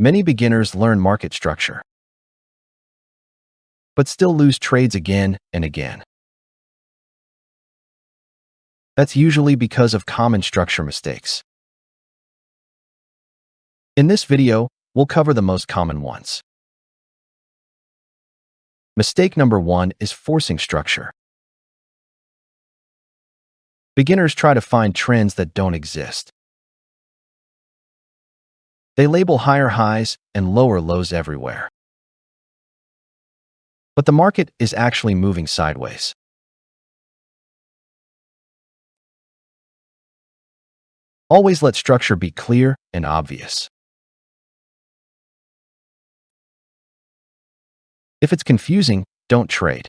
Many beginners learn market structure, but still lose trades again and again. That's usually because of common structure mistakes. In this video, we'll cover the most common ones. Mistake number 1 is forcing structure. Beginners try to find trends that don't exist. They label higher highs and lower lows everywhere. But the market is actually moving sideways. Always let structure be clear and obvious. If it's confusing, don't trade.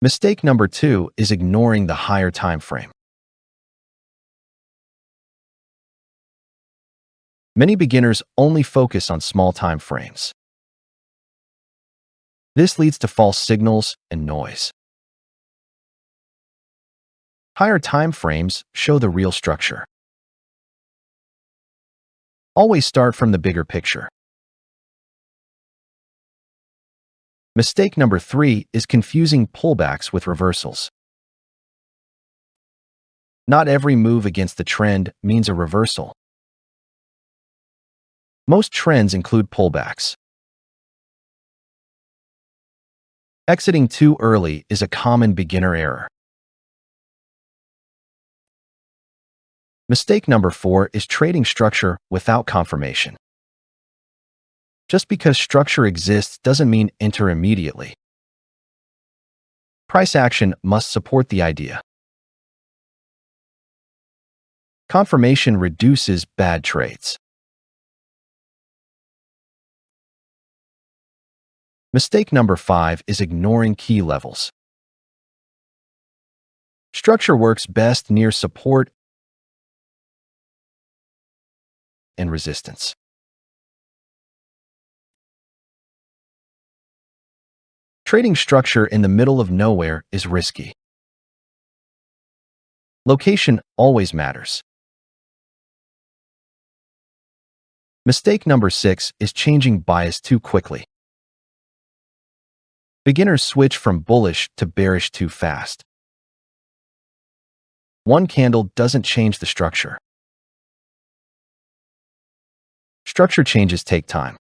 Mistake number 2 is ignoring the higher time frame. Many beginners only focus on small time frames. This leads to false signals and noise. Higher time frames show the real structure. Always start from the bigger picture. Mistake number 3 is confusing pullbacks with reversals. Not every move against the trend means a reversal. Most trends include pullbacks. Exiting too early is a common beginner error. Mistake number 4 is trading structure without confirmation. Just because structure exists doesn't mean enter immediately. Price action must support the idea. Confirmation reduces bad trades. Mistake number 5 is ignoring key levels. Structure works best near support and resistance. Trading structure in the middle of nowhere is risky. Location always matters. Mistake number 6 is changing bias too quickly. Beginners switch from bullish to bearish too fast. One candle doesn't change the structure. Structure changes take time.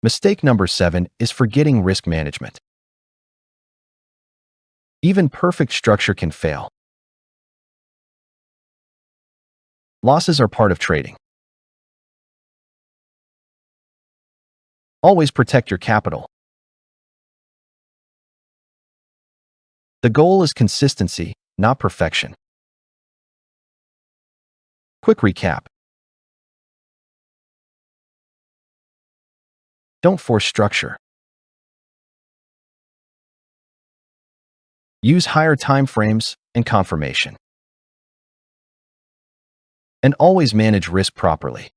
Mistake number 7 is forgetting risk management. Even perfect structure can fail. Losses are part of trading. Always protect your capital. The goal is consistency, not perfection. Quick recap. Don't force structure. Use higher time frames and confirmation. And always manage risk properly.